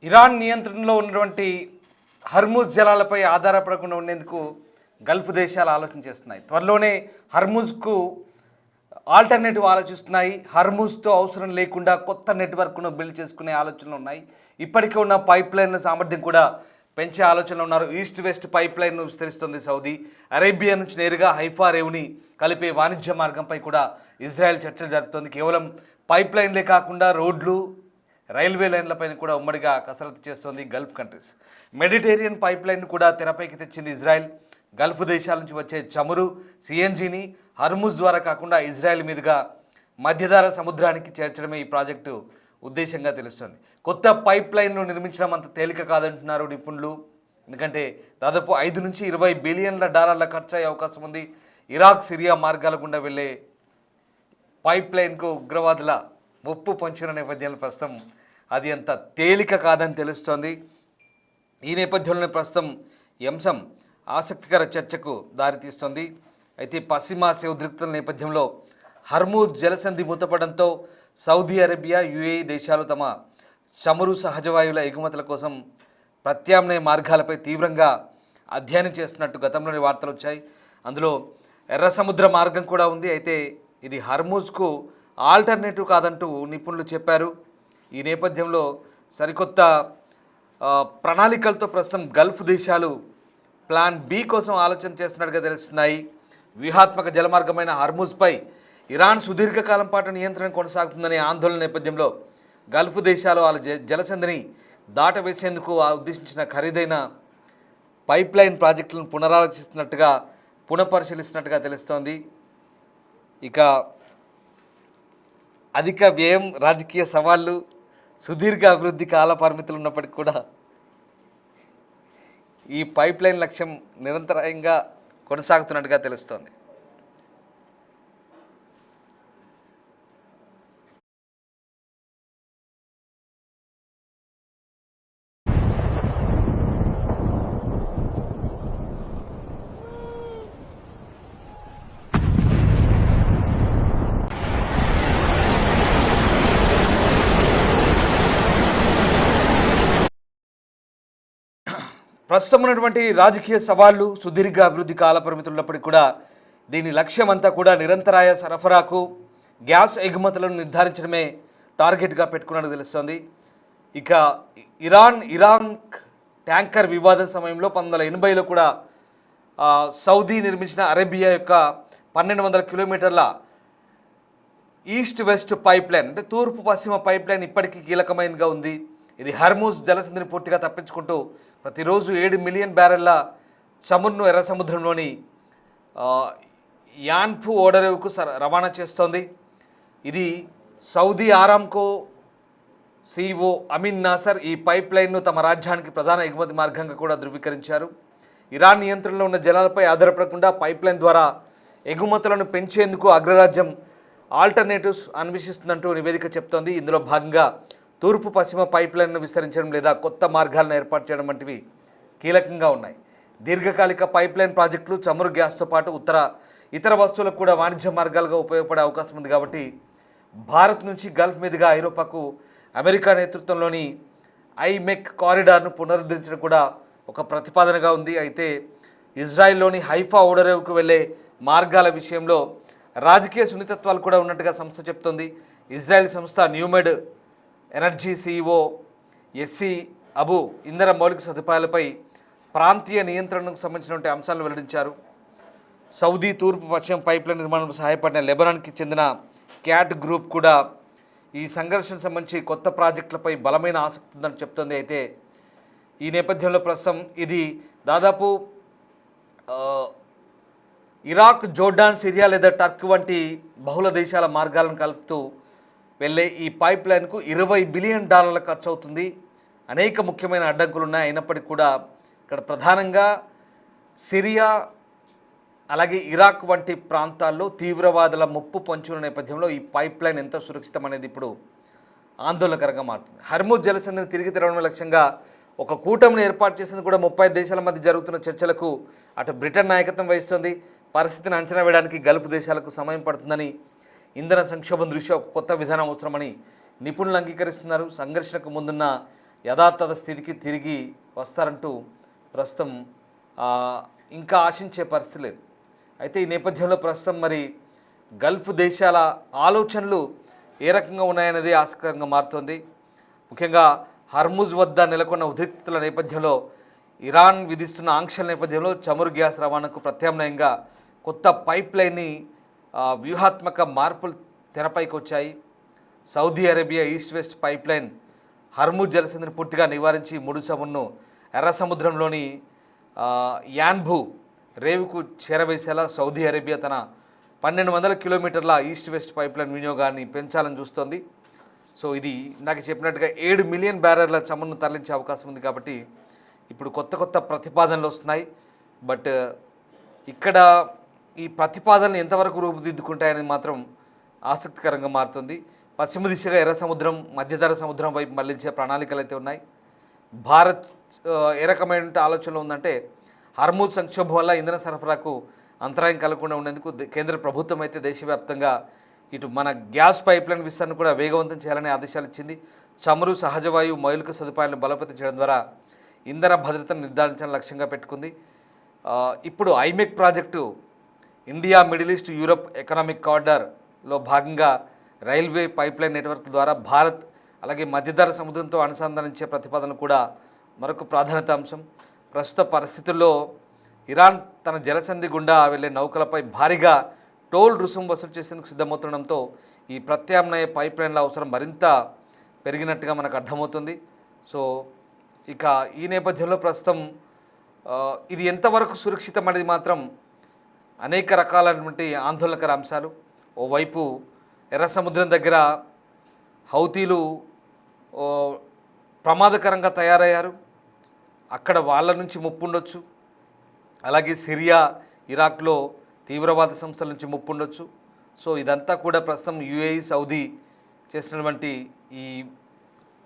Iran నియంత్రణలో ఉన్నటువంటి Hormuz జలాలపై ఆధారపడకుండా ఉండేందుకు గల్ఫ్ దేశాలు ఆలోచన చేస్తున్నాయి. త్వరలోనే హర్ముజ్కు ఆల్టర్నేటివ్ ఆలోచిస్తున్నాయి. హర్ముజ్తో అవసరం లేకుండా కొత్త నెట్వర్క్ను బిల్డ్ చేసుకునే ఆలోచనలు ఉన్నాయి. ఇప్పటికే ఉన్న పైప్ లైన్ సామర్థ్యం కూడా పెంచే ఆలోచనలు ఉన్నారు. ఈస్ట్ వెస్ట్ పైప్ లైన్ను విస్తరిస్తుంది సౌదీ అరేబియా నుంచి నేరుగా హైఫా రేవుని కలిపే వాణిజ్య మార్గంపై కూడా ఇజ్రాయెల్ చర్చలు జరుపుతోంది. కేవలం పైప్ లైన్లే కాకుండా రోడ్లు, రైల్వే లైన్లపైన కూడా ఉమ్మడిగా కసరత్తు చేస్తోంది Gulf countries. Mediterranean pipe line కూడా తెరపైకి తెచ్చింది ఇజ్రాయెల్. గల్ఫ్ దేశాల నుంచి వచ్చే చమురు, సిఎన్జిని హర్ముజ్ ద్వారా కాకుండా ఇజ్రాయెల్ మీదుగా మధ్యధరా సముద్రానికి చేర్చడమే ఈ ప్రాజెక్టు ఉద్దేశంగా తెలుస్తుంది. కొత్త పైప్ లైన్ను నిర్మించడం అంత తేలిక కాదంటున్నారు నిపుణులు. ఎందుకంటే దాదాపు 5 నుంచి 20 బిలియన్ల డాలర్ల ఖర్చు అయ్యే అవకాశం ఉంది. ఇరాక్, సిరియా మార్గాల గుండా వెళ్ళే పైప్ లైన్కు ఉగ్రవాదుల ముప్పు పొంచిన నేపథ్యంలో ప్రస్తుతం అది అంత తేలిక కాదని తెలుస్తోంది. ఈ నేపథ్యంలోనే ప్రస్తుతం ఈ అంశం ఆసక్తికర చర్చకు దారితీస్తోంది. అయితే పశ్చిమాసియా ఉద్రిక్తల నేపథ్యంలో హర్ముజ్ జలసంధి మూతపడంతో సౌదీ అరేబియా, యుఏఈ దేశాలు తమ చమురు, సహజవాయువుల ఎగుమతుల కోసం ప్రత్యామ్నాయ మార్గాలపై తీవ్రంగా అధ్యయనం చేస్తున్నట్టు గతంలోని వార్తలు వచ్చాయి. అందులో ఎర్ర సముద్ర మార్గం కూడా ఉంది. అయితే ఇది హర్ముజ్కు ఆల్టర్నేటివ్ కాదంటూ నిపుణులు చెప్పారు. ఈ నేపథ్యంలో సరికొత్త ప్రణాళికలతో ప్రస్తుతం గల్ఫ్ దేశాలు ప్లాన్ బి కోసం ఆలోచన చేస్తున్నట్టుగా తెలుస్తున్నాయి. వ్యూహాత్మక జలమార్గమైన హర్ముజ్పై ఇరాన్ సుదీర్ఘకాలం పాటు నియంత్రణ కొనసాగుతుందనే ఆందోళన నేపథ్యంలో గల్ఫ్ దేశాలు వాళ్ళ జలసంధిని దాటవేసేందుకు ఉద్దేశించిన ఖరీదైన పైప్ లైన్ ప్రాజెక్టులను పునఃపరిశీలిస్తున్నట్టుగా తెలుస్తోంది. ఇక అధిక వ్యయం, రాజకీయ సవాళ్ళు, సుదీర్ఘ అభివృద్ధి కాల పరిమితులు ఉన్నప్పటికీ కూడా ఈ పైప్ లైన్ లక్ష్యం నిరంతరంగా కొనసాగుతున్నట్టుగా తెలుస్తోంది. ప్రస్తుతం ఉన్నటువంటి రాజకీయ సవాళ్లు, సుదీర్ఘ అభివృద్ధి కాల పరిమితులు ఉన్నప్పటికీ కూడా దీని లక్ష్యం అంతా కూడా నిరంతరాయ సరఫరాకు, గ్యాస్ ఎగుమతులను నిర్ధారించడమే టార్గెట్గా పెట్టుకున్నట్టు తెలుస్తోంది. ఇక ఇరాన్ ట్యాంకర్ వివాదం సమయంలో 1980లో కూడా సౌదీ నిర్మించిన అరేబియా యొక్క 1200 కిలోమీటర్ల ఈస్ట్ వెస్ట్ పైప్ లైన్, అంటే తూర్పు పశ్చిమ పైప్ లైన్ ఇప్పటికీ కీలకమైనదిగా ఉంది. ఇది హర్ముజ్ జలసంధిని పూర్తిగా తప్పించుకుంటూ ప్రతిరోజు 7 మిలియన్ బ్యారెళ్ల చమురును ఎర్ర సముద్రంలోని యాన్ఫు ఓడరేవుకు రవాణా చేస్తోంది. ఇది Saudi Aramco CEO Amin Nassar ఈ పైప్ లైన్ను తమ రాజ్యానికి ప్రధాన ఎగుమతి మార్గంగా కూడా ధృవీకరించారు. ఇరాన్ నియంత్రణలో ఉన్న జలాలపై ఆధారపడకుండా పైప్ లైన్ ద్వారా ఎగుమతులను పెంచేందుకు అగ్రరాజ్యం ఆల్టర్నేటివ్స్ అన్వేషిస్తుందంటూ నివేదిక చెప్తోంది. ఇందులో భాగంగా తూర్పు పశ్చిమ పైప్ లైన్ను విస్తరించడం లేదా కొత్త మార్గాలను ఏర్పాటు చేయడం వంటివి కీలకంగా ఉన్నాయి. దీర్ఘకాలిక పైప్ లైన్ ప్రాజెక్టులు చమురు, గ్యాస్తో పాటు ఇతర వస్తువులకు కూడా వాణిజ్య మార్గాలుగా ఉపయోగపడే అవకాశం ఉంది. కాబట్టి భారత్ నుంచి గల్ఫ్ మీదుగా ఐరోపాకు అమెరికా నేతృత్వంలోని ఐమెక్ కారిడార్ను పునరుద్ధరించడం కూడా ఒక ప్రతిపాదనగా ఉంది. అయితే ఇజ్రాయెల్లోని హైఫా ఓడరేవుకు వెళ్లే మార్గాల విషయంలో రాజకీయ సున్నితత్వాలు కూడా ఉన్నట్టుగా సంస్థ చెప్తోంది. ఇజ్రాయెల్ సంస్థ న్యూమెడ్ ఎనర్జీ సిఇఓ ఎస్సి అబు ఇంధన మౌలిక సదుపాయాలపై ప్రాంతీయ నియంత్రణకు సంబంధించినటువంటి అంశాలను వెల్లడించారు. సౌదీ తూర్పు పశ్చిమ పైప్లైన్ నిర్మాణంలో సహాయపడిన లెబనాన్కి చెందిన క్యాట్ గ్రూప్ కూడా ఈ సంఘర్షణకు సంబంధించి కొత్త ప్రాజెక్టులపై బలమైన ఆసక్తి ఉందని చెప్తోంది. అయితే ఈ నేపథ్యంలో ప్రస్తుతం ఇది దాదాపు ఇరాక్, జోర్డాన్, సిరియా లేదా టర్క్ వంటి బహుళ దేశాల మార్గాలను కలుపుతూ వెళ్ళే ఈ పైప్ లైన్కు 20 బిలియన్ డాలర్ల ఖర్చు అవుతుంది. అనేక ముఖ్యమైన అడ్డంకులు ఉన్నాయి. అయినప్పటికీ కూడా ఇక్కడ ప్రధానంగా సిరియా అలాగే ఇరాక్ వంటి ప్రాంతాల్లో తీవ్రవాదుల ముప్పు పొంచున్న నేపథ్యంలో ఈ పైప్ లైన్ ఎంత సురక్షితం అనేది ఇప్పుడు ఆందోళనకరంగా మారుతుంది. హర్ముజ్ జలసంధిని తిరిగి తెరవడమే లక్ష్యంగా ఒక కూటమిని ఏర్పాటు చేసేందుకు కూడా 30 దేశాల మధ్య జరుగుతున్న చర్చలకు అటు బ్రిటన్ నాయకత్వం వహిస్తుంది. పరిస్థితిని అంచనా వేయడానికి గల్ఫ్ దేశాలకు సమయం పడుతుందని, ఇంధన సంక్షోభం దృష్ట్యా ఒక కొత్త విధానం అవసరమని నిపుణులు అంగీకరిస్తున్నారు. సంఘర్షణకు ముందున్న యథాతథ స్థితికి తిరిగి వస్తారంటూ ప్రస్తుతం ఆ, ఇంకా ఆశించే పరిస్థితి లేదు. అయితే ఈ నేపథ్యంలో ప్రస్తుతం మరి గల్ఫ్ దేశాల ఆలోచనలు ఏ రకంగా ఉన్నాయనేది ఆసక్తికరంగా మారుతోంది. ముఖ్యంగా హర్ముజ్ వద్ద నెలకొన్న ఉద్రిక్తతల నేపథ్యంలో ఇరాన్ విధిస్తున్న ఆంక్షల నేపథ్యంలో చమురు గ్యాస్ రవాణాకు ప్రత్యామ్నాయంగా కొత్త పైప్ లైన్ని వ్యూహాత్మక మార్పులు తెరపైకి వచ్చాయి. Saudi Arabia East West pipeline Hormuz జలసంధిని పూర్తిగా నివారించి ముడి చమురును ఎర్ర సముద్రంలోని యాన్బు రేవుకు చేరవేసేలా సౌదీ అరేబియా తన 1200 కిలోమీటర్ల ఈస్ట్ వెస్ట్ పైప్ లైన్ వినియోగాన్ని పెంచాలని చూస్తోంది. సో ఇది నాకు చెప్పినట్టుగా 7 మిలియన్ బ్యారెర్ల చమురును తరలించే అవకాశం ఉంది. కాబట్టి ఇప్పుడు కొత్త కొత్త ప్రతిపాదనలు వస్తున్నాయి. బట్ ఇక్కడ ఈ ప్రతిపాదనలు ఎంతవరకు రూపుదిద్దుకుంటాయని మాత్రం ఆసక్తికరంగా మారుతుంది. పశ్చిమ దిశగా ఎర్ర సముద్రం, మధ్యధర సముద్రం వైపు మళ్లించే ప్రణాళికలు అయితే ఉన్నాయి. భారత్ ఏ రకమైన ఆలోచనలో ఉందంటే హర్ముజ్ సంక్షోభం వల్ల ఇంధన సరఫరాకు అంతరాయం కలగకుండా ఉండేందుకు కేంద్ర ప్రభుత్వం అయితే దేశవ్యాప్తంగా ఇటు మన గ్యాస్ పైప్లైన్ విస్తరణ కూడా వేగవంతం చేయాలని ఆదేశాలు ఇచ్చింది. చమురు, సహజవాయువు, మౌలిక సదుపాయాలను బలోపేతం చేయడం ద్వారా ఇంధన భద్రతను నిర్ధారించాలని లక్ష్యంగా పెట్టుకుంది. ఇప్పుడు IMEC project India, Middle East, Europe economic కారిడార్లో భాగంగా రైల్వే పైప్లైన్ నెట్వర్క్ ద్వారా భారత్ అలాగే మధ్యధర సముద్రంతో అనుసంధానించే ప్రతిపాదన కూడా మరొక ప్రాధాన్యత అంశం. ప్రస్తుత పరిస్థితుల్లో ఇరాన్ తన జలసంధి గుండా వెళ్లే నౌకలపై భారీగా టోల్ రుసుము వసూలు చేసేందుకు సిద్ధమవుతుండడంతో ఈ ప్రత్యామ్నాయ పైప్లైన్ల అవసరం మరింత పెరిగినట్టుగా మనకు అర్థమవుతుంది. సో ఇక ఈ నేపథ్యంలో ప్రస్తుతం ఇది ఎంతవరకు సురక్షితం అనేది మాత్రం అనేక రకాలైనటువంటి ఆందోళనకర అంశాలు. ఓవైపు ఎర్ర సముద్రం దగ్గర హౌతీలు ప్రమాదకరంగా తయారయ్యారు, అక్కడ వాళ్ళ నుంచి ముప్పు ఉండొచ్చు. అలాగే సిరియా, ఇరాక్లో తీవ్రవాద సంస్థల నుంచి ముప్పు ఉండొచ్చు. సో ఇదంతా కూడా ప్రస్తుతం యుఏఈ, సౌదీ చేసినటువంటి ఈ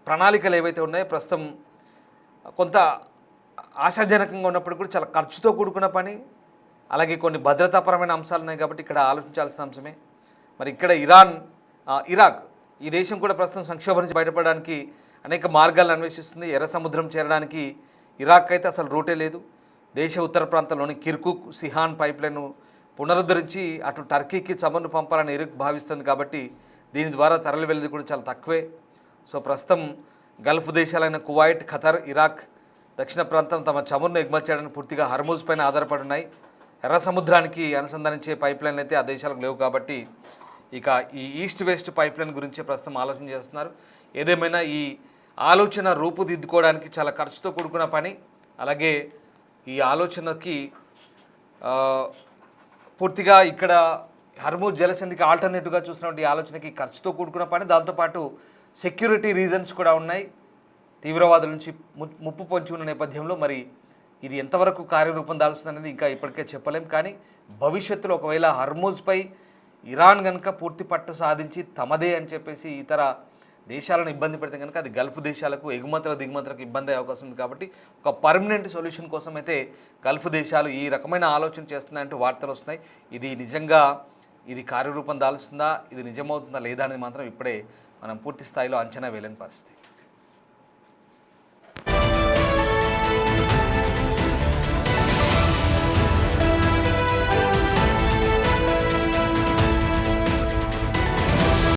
ప్రణాళికలు ఏవైతే ఉన్నాయో ప్రస్తుతం కొంత ఆశాజనకంగా ఉన్నప్పుడు కూడా చాలా ఖర్చుతో కూడుకున్న పని, అలాగే కొన్ని భద్రతాపరమైన అంశాలు ఉన్నాయి. కాబట్టి ఇక్కడ ఆలోచించాల్సిన అంశమే. మరి ఇక్కడ ఇరాక్ ఈ దేశం కూడా ప్రస్తుతం సంక్షోభం నుంచి బయటపడడానికి అనేక మార్గాలను అన్వేషిస్తుంది. ఎర్ర సముద్రం చేరడానికి ఇరాక్ అయితే అసలు రూటే లేదు. దేశ ఉత్తర ప్రాంతంలోని కిర్కుక్, సిహాన్ పైప్లైన్ను పునరుద్ధరించి అటు టర్కీకి చమురును పంపాలని ఇరాక్ భావిస్తుంది. కాబట్టి దీని ద్వారా తరలి వెళ్ళేది కూడా చాలా తక్కువే. సో ప్రస్తుతం గల్ఫ్ దేశాలైన కువైట్, ఖతర్, ఇరాక్ దక్షిణ ప్రాంతం తమ చమురును ఎగుమతి చేయడానికి పూర్తిగా హర్ముజ్ పైన ఆధారపడి ఉన్నాయి. ఎర్ర సముద్రానికి అనుసంధానించే పైప్లైన్లు అయితే ఆ దేశాలకు లేవు. కాబట్టి ఇక ఈ ఈస్ట్ వెస్ట్ పైప్లైన్ గురించి ప్రస్తుతం ఆలోచన చేస్తున్నారు. ఏదేమైనా ఈ ఆలోచన రూపుదిద్దుకోవడానికి చాలా ఖర్చుతో కూడుకున్న పని. అలాగే ఈ ఆలోచనకి పూర్తిగా ఇక్కడ హర్ముజ్ జలసంధికి ఆల్టర్నేటివ్గా చూసినటువంటి ఆలోచనకి ఖర్చుతో కూడుకున్న పని. దాంతోపాటు సెక్యూరిటీ రీజన్స్ కూడా ఉన్నాయి. తీవ్రవాదుల నుంచి ముప్పు పొంచి ఉన్న నేపథ్యంలో మరి ఇది ఎంతవరకు కార్యరూపం దాల్స్తుంది అనేది ఇంకా ఇప్పటికే చెప్పలేం. కానీ భవిష్యత్తులో ఒకవేళ హర్ముజ్పై ఇరాన్ కనుక పూర్తి పట్టు సాధించి తమదే అని చెప్పేసి ఇతర దేశాలను ఇబ్బంది పెడితే కనుక అది గల్ఫ్ దేశాలకు ఎగుమతుల దిగుమతులకు ఇబ్బంది అయ్యే అవకాశం ఉంది. కాబట్టి ఒక పర్మనెంట్ సొల్యూషన్ కోసం అయితే గల్ఫ్ దేశాలు ఈ రకమైన ఆలోచన చేస్తున్నాయంటూ వార్తలు వస్తున్నాయి. ఇది నిజంగా ఇది కార్యరూపం దాల్స్తుందా, ఇది నిజమవుతుందా లేదా అనేది మాత్రం ఇప్పుడే మనం పూర్తి స్థాయిలో అంచనా వేయలేని పరిస్థితి.